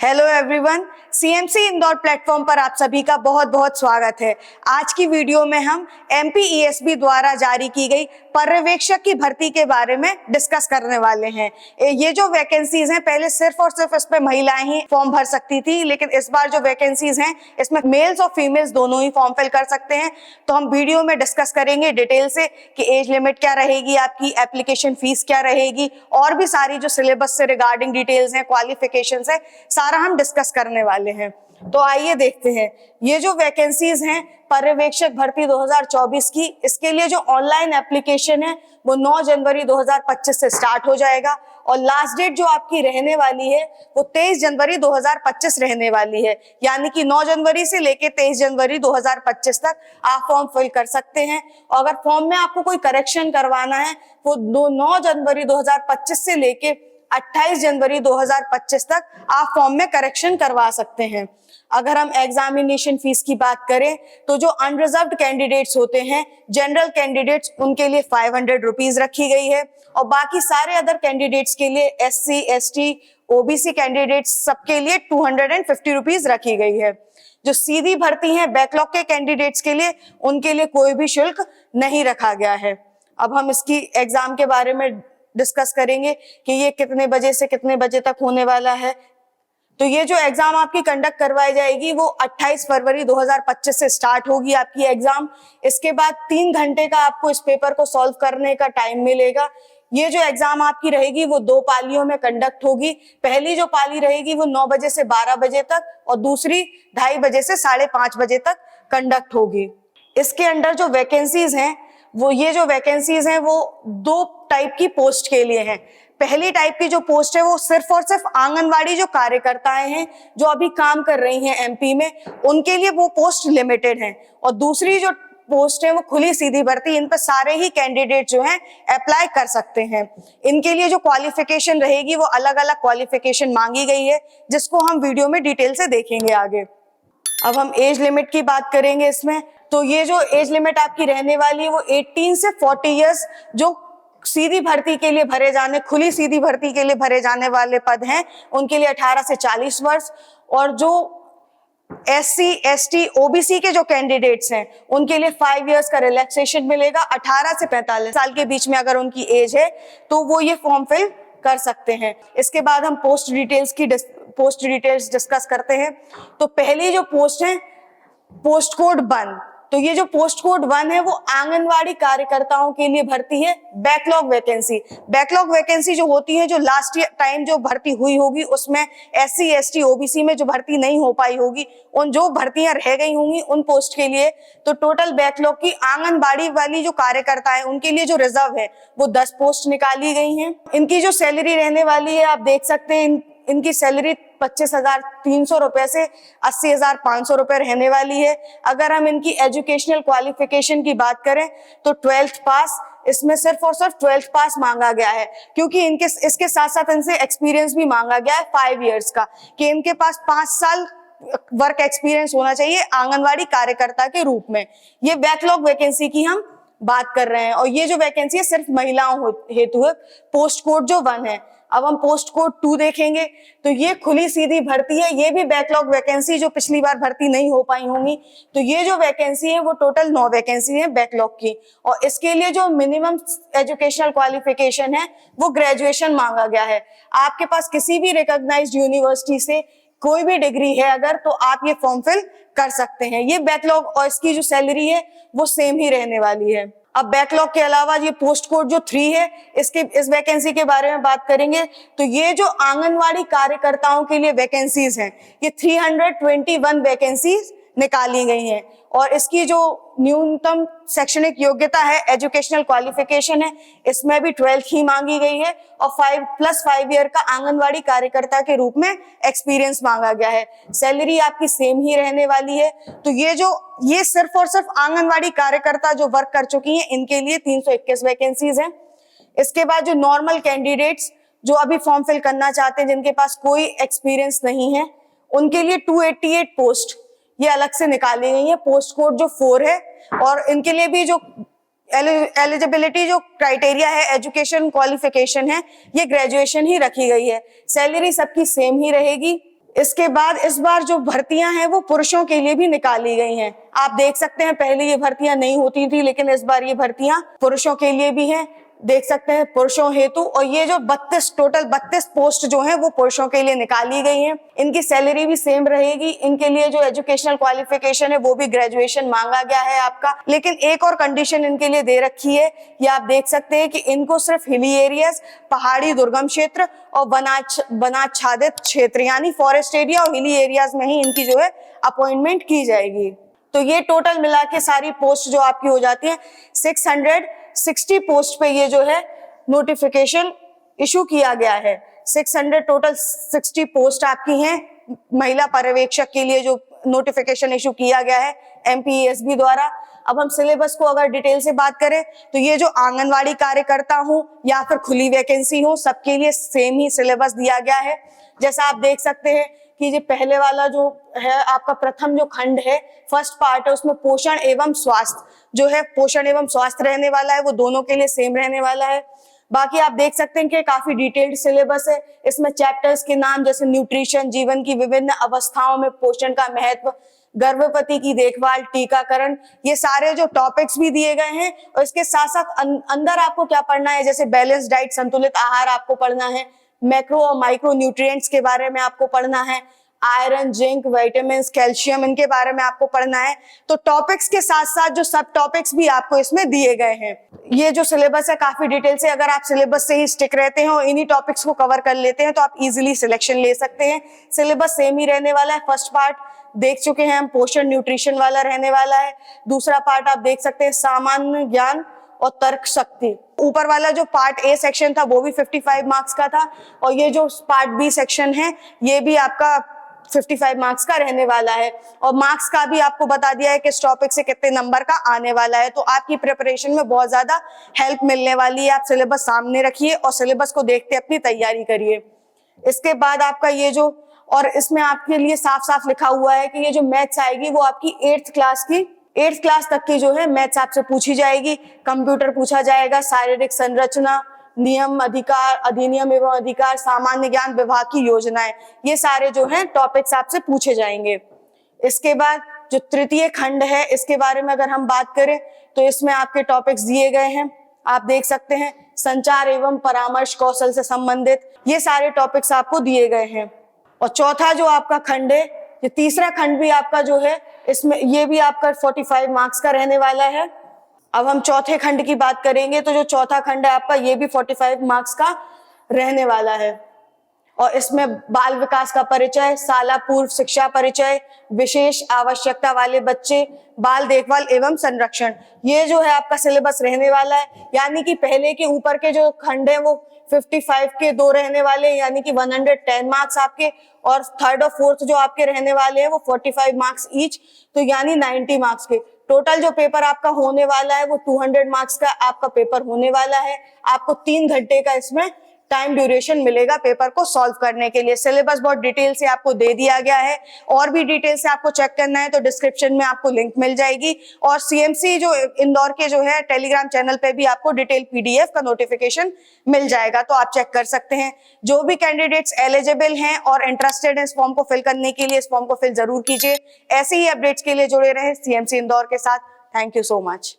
Hello everyone, CMC Indore platform पर आप सभी का बहुत बहुत स्वागत है। आज की वीडियो में हम एमपीईएसबी द्वारा जारी की गई पर्यवेक्षक की भर्ती के बारे में डिस्कस करने वाले हैं। ये जो वैकेंसीज हैं, पहले सिर्फ और सिर्फ इस पे महिलाएं ही फॉर्म भर सकती थी, लेकिन इस बार जो वैकेंसीज हैं इसमें मेल्स और फीमेल्स दोनों ही फॉर्म फिल कर सकते हैं। तो हम वीडियो में डिस्कस करेंगे डिटेल से कि एज लिमिट क्या रहेगी, आपकी एप्लीकेशन फीस क्या रहेगी, और भी सारी जो सिलेबस से रिगार्डिंग डिटेल्स हैं, क्वालिफिकेशंस है, सारा हम डिस्कस करने वाले हैं। तो आइए देखते हैं ये जो वैकेंसीज हैं पर्यवेक्षक भर्ती 2024 की, इसके लिए जो ऑनलाइन एप्लीकेशन है वो 9 जनवरी 2025 से स्टार्ट हो जाएगा और लास्ट डेट जो आपकी रहने वाली है वो 23 जनवरी 2025 रहने वाली है। यानी कि 9 जनवरी से लेके 23 जनवरी 2025 तक आप फॉर्म फिल कर सकते हैं। और अगर फॉर्म में आपको कोई करेक्शन करवाना है वो 9 जनवरी 2025 से लेके 28 जनवरी 2025 तक आप फॉर्म में करेक्शन करवा सकते हैं। अगर हम एग्जामिनेशन फीस की बात करें तो जो अनरिजर्व्ड कैंडिडेट्स होते हैं, जनरल कैंडिडेट्स, उनके लिए 500 रुपीज रखी गई है और बाकी सारे अदर कैंडिडेट्स के लिए SC, ST, OBC कैंडिडेट्स सबके लिए 250 रुपीज रखी गई है। जो सीधी भर्ती है बैकलॉग के कैंडिडेट्स के लिए, उनके लिए कोई भी शुल्क नहीं रखा गया है। अब हम इसकी एग्जाम के बारे में डिस्कस करेंगे कि ये कितने बजे से कितने बजे तक होने वाला है। तो ये जो एग्जाम आपकी कंडक्ट करवाई जाएगी वो 28 फरवरी 2025 से स्टार्ट होगी आपकी एग्जाम। इसके बाद 3 घंटे का आपको इस पेपर को सॉल्व करने का टाइम मिलेगा। ये जो एग्जाम आपकी रहेगी वो 2 पालियों में कंडक्ट होगी। पहली जो पाली रहेगी वो 9 बजे से 12 बजे तक और दूसरी 2:30 बजे से 5:30 बजे तक कंडक्ट होगी। इसके अंडर जो वैकेंसीज हैं ये जो वैकेंसीज हैं वो 2 टाइप की पोस्ट के लिए हैं। पहली टाइप की जो पोस्ट है वो सिर्फ और सिर्फ आंगनवाड़ी जो कार्यकर्ताएं हैं जो अभी काम कर रही हैं एमपी में, उनके लिए वो पोस्ट लिमिटेड है। और दूसरी जो पोस्ट है वो खुली सीधी भर्ती, इन पर सारे ही कैंडिडेट जो हैं अप्लाई कर सकते हैं। इनके लिए जो क्वालिफिकेशन रहेगी वो अलग अलग क्वालिफिकेशन मांगी गई है, जिसको हम वीडियो में डिटेल से देखेंगे आगे। अब हम एज लिमिट की बात करेंगे इसमें। तो ये जो एज लिमिट आपकी रहने वाली है वो 18 से 40 इयर्स जो सीधी भर्ती के लिए भरे जाने, खुली सीधी भर्ती के लिए भरे जाने वाले पद हैं, उनके लिए 18 से 40 वर्ष, और जो SC, ST, OBC के जो कैंडिडेट्स हैं उनके लिए 5 इयर्स का रिलैक्सेशन मिलेगा। 18 से 45 साल के बीच में अगर उनकी एज है तो वो ये फॉर्म फिल कर सकते हैं। इसके बाद हम पोस्ट डिटेल्स डिस्कस करते हैं। तो पहली जो पोस्ट है पोस्ट कोड 1, तो ये जो पोस्ट कोड 1 है वो आंगनवाड़ी कार्यकर्ताओं के लिए भर्ती है। बैकलॉग वैकेंसी, बैकलॉग वैकेंसी जो होती है, जो लास्ट टाइम जो भर्ती हुई होगी उसमें SC, ST, OBC में जो भर्ती नहीं हो पाई होगी, उन जो भर्तियां रह गई होंगी उन पोस्ट के लिए, तो टोटल बैकलॉग की आंगनबाड़ी वाली जो कार्यकर्ता है उनके लिए जो रिजर्व है वो 10 पोस्ट निकाली गई हैं। इनकी जो सैलरी रहने वाली है आप देख सकते हैं, इनकी सैलरी 25,300 रुपए से 80,500 रुपए रहने वाली है। अगर हम इनकी एजुकेशनल क्वालिफिकेशन की बात करें तो 12th पास, इसमें सिर्फ और सिर्फ 12th पास मांगा गया है, क्योंकि इसके साथ साथ इनसे एक्सपीरियंस भी मांगा गया है 5 इयर्स का, कि इनके पास 5 साल वर्क एक्सपीरियंस होना चाहिए आंगनवाड़ी कार्यकर्ता के रूप में। ये बैकलॉग वैकेंसी की हम बात कर रहे हैं और ये जो वैकेंसी है सिर्फ महिलाओं हेतु है, पोस्ट कोड जो 1 है। अब हम पोस्ट कोड 2 देखेंगे। तो ये खुली सीधी भर्ती है, ये भी बैकलॉग वैकेंसी जो पिछली बार भर्ती नहीं हो पाई होंगी। तो ये जो वैकेंसी है वो टोटल 9 वैकेंसी है बैकलॉग की, और इसके लिए जो मिनिमम एजुकेशनल क्वालिफिकेशन है वो ग्रेजुएशन मांगा गया है। आपके पास किसी भी रिकॉग्नाइज्ड यूनिवर्सिटी से कोई भी डिग्री है अगर, तो आप ये फॉर्म फिल कर सकते हैं। ये बैकलॉग और इसकी जो सैलरी है वो सेम ही रहने वाली है। अब बैकलॉग के अलावा ये पोस्ट कोड जो 3 है, इस वैकेंसी के बारे में बात करेंगे। तो ये जो आंगनवाड़ी कार्यकर्ताओं के लिए वैकेंसीज हैं, ये 321 वैकेंसीज निकाली गई हैं और इसकी जो न्यूनतम शैक्षणिक योग्यता है, एजुकेशनल क्वालिफिकेशन है, इसमें भी 12th ही मांगी गई है और 5+5 ईयर का आंगनवाड़ी कार्यकर्ता के रूप में एक्सपीरियंस मांगा गया है। सैलरी आपकी सेम ही रहने वाली है। तो ये सिर्फ और सिर्फ आंगनवाड़ी कार्यकर्ता जो वर्क कर चुकी हैं इनके लिए 321 वैकेंसीज हैं। इसके बाद जो नॉर्मल कैंडिडेट्स जो अभी फॉर्म फिल करना चाहते हैं, जिनके पास कोई एक्सपीरियंस नहीं है, उनके लिए 288 पोस्ट ये अलग से निकाली गई है, पोस्ट कोड जो 4 है। और इनके लिए भी जो एलिजिबिलिटी जो क्राइटेरिया है, एजुकेशन क्वालिफिकेशन है, ये ग्रेजुएशन ही रखी गई है। सैलरी सबकी सेम ही रहेगी। इसके बाद इस बार जो भर्तियां हैं वो पुरुषों के लिए भी निकाली गई हैं। आप देख सकते हैं पहले ये भर्तियां नहीं होती थी, लेकिन इस बार ये भर्तियां पुरुषों के लिए भी हैं, देख सकते हैं पुरुषों हेतु। और ये जो 32 पोस्ट जो हैं वो पुरुषों के लिए निकाली गई हैं। इनकी सैलरी भी सेम रहेगी। इनके लिए जो एजुकेशनल क्वालिफिकेशन है वो भी ग्रेजुएशन मांगा गया है आपका। लेकिन एक और कंडीशन इनके लिए दे रखी है, ये आप देख सकते हैं कि इनको सिर्फ हिली एरियाज, पहाड़ी दुर्गम क्षेत्र और वनाच्छादित क्षेत्र यानी फॉरेस्ट एरिया और हिली एरियाज में ही इनकी जो है अपॉइंटमेंट की जाएगी। तो ये टोटल मिला के सारी पोस्ट जो आपकी हो जाती है 660 पोस्ट पे ये जो है नोटिफिकेशन इशू किया गया है। 660 पोस्ट आपकी हैं महिला पर्यवेक्षक के लिए जो नोटिफिकेशन इशू किया गया है MPESB द्वारा। अब हम सिलेबस को अगर डिटेल से बात करें तो ये जो आंगनवाड़ी कार्यकर्ता हो या फिर खुली वैकेंसी हो, सबके लिए सेम ही सिलेबस दिया गया है। जैसा आप देख सकते हैं कि ये पहले वाला जो है आपका प्रथम जो खंड है, फर्स्ट पार्ट है, उसमें पोषण एवं स्वास्थ्य जो है, पोषण एवं स्वास्थ्य रहने वाला है, वो दोनों के लिए सेम रहने वाला है। बाकी आप देख सकते हैं कि काफी डिटेल्ड सिलेबस है। इसमें चैप्टर्स के नाम जैसे न्यूट्रिशन, जीवन की विभिन्न अवस्थाओं में पोषण का महत्व, गर्भवती की देखभाल, टीकाकरण, ये सारे जो टॉपिक्स भी दिए गए हैं। और इसके साथ साथ अंदर आपको क्या पढ़ना है, जैसे बैलेंस डाइट, संतुलित आहार आपको पढ़ना है, मैक्रो और माइक्रो न्यूट्रिएंट्स के बारे में आपको पढ़ना है, आयरन, जिंक, विटामिन, कैल्शियम, इनके बारे में आपको पढ़ना है। तो टॉपिक्स के साथ साथ जो सब टॉपिक्स भी आपको इसमें दिए गए हैं। ये जो सिलेबस है काफी डिटेल से, अगर आप सिलेबस से ही स्टिक रहते हैं और इन्हीं टॉपिक्स को कवर कर लेते हैं तो आप इजीली सिलेक्शन ले सकते हैं। सिलेबस सेम ही रहने वाला है। फर्स्ट पार्ट देख चुके हैं हम, पोषण न्यूट्रिशन वाला रहने वाला है। दूसरा पार्ट आप देख सकते हैं सामान्य ज्ञान और तर्क शक्ति। ऊपर वाला जो पार्ट A सेक्शन था वो भी 55 मार्क्स का था, और ये जो पार्ट B सेक्शन है ये भी आपका 55 मार्क्स का रहने वाला है। और मार्क्स का भी आपको बता दिया है कि इस टॉपिक से कितने नंबर का आने वाला है। तो आपकी प्रिपरेशन में बहुत ज्यादा हेल्प मिलने वाली है। आप सिलेबस सामने रखिए और सिलेबस को देखते अपनी तैयारी करिए। इसके बाद आपका ये जो, और इसमें आपके लिए साफ साफ लिखा हुआ है कि ये जो मैथ्स आएगी वो आपकी 8th क्लास तक की जो है मैथ्स आपसे पूछी जाएगी। कंप्यूटर पूछा जाएगा, शारीरिक संरचना, नियम, अधिकार, अधिनियम एवं अधिकार, सामान्य ज्ञान, विभाग की योजनाएं, ये सारे जो हैं टॉपिक्स आपसे पूछे जाएंगे। इसके बाद जो तृतीय खंड है इसके बारे में अगर हम बात करें तो इसमें आपके टॉपिक्स दिए गए हैं, आप देख सकते हैं। संचार एवं परामर्श कौशल से संबंधित ये सारे टॉपिक्स आपको दिए गए हैं। और चौथा जो आपका खंड है, ये तीसरा खंड भी आपका जो है इसमें ये भी आपका 45 मार्क्स का रहने वाला है। अब हम चौथे खंड की बात करेंगे तो जो चौथा खंड है आपका ये भी 45 मार्क्स का रहने वाला है। और इसमें बाल विकास का परिचय, शाला पूर्व शिक्षा परिचय, विशेष आवश्यकता वाले बच्चे, बाल देखभाल एवं संरक्षण, ये जो है आपका सिलेबस रहने वाला है। यानी कि पहले के ऊपर के जो खंड है वो 55 के 2 रहने वाले, यानी कि 110 मार्क्स आपके, और थर्ड और फोर्थ जो आपके रहने वाले हैं वो 45 मार्क्स ईच, तो यानी 90 मार्क्स के। टोटल जो पेपर आपका होने वाला है वो 200 मार्क्स का आपका पेपर होने वाला है। आपको 3 घंटे का इसमें टाइम ड्यूरेशन मिलेगा पेपर को सॉल्व करने के लिए। सिलेबस बहुत डिटेल से आपको दे दिया गया है। और भी डिटेल से आपको चेक करना है तो डिस्क्रिप्शन में आपको लिंक मिल जाएगी। और CMC जो इंदौर के जो है टेलीग्राम चैनल पे भी आपको डिटेल PDF का नोटिफिकेशन मिल जाएगा, तो आप चेक कर सकते हैं। जो भी कैंडिडेट्स एलिजिबल हैं और इंटरेस्टेड हैं इस फॉर्म को फिल करने के लिए, इस फॉर्म को फिल जरूर कीजिए। ऐसे ही अपडेट्स के लिए जुड़े रहें CMC इंदौर के साथ। Thank you so much.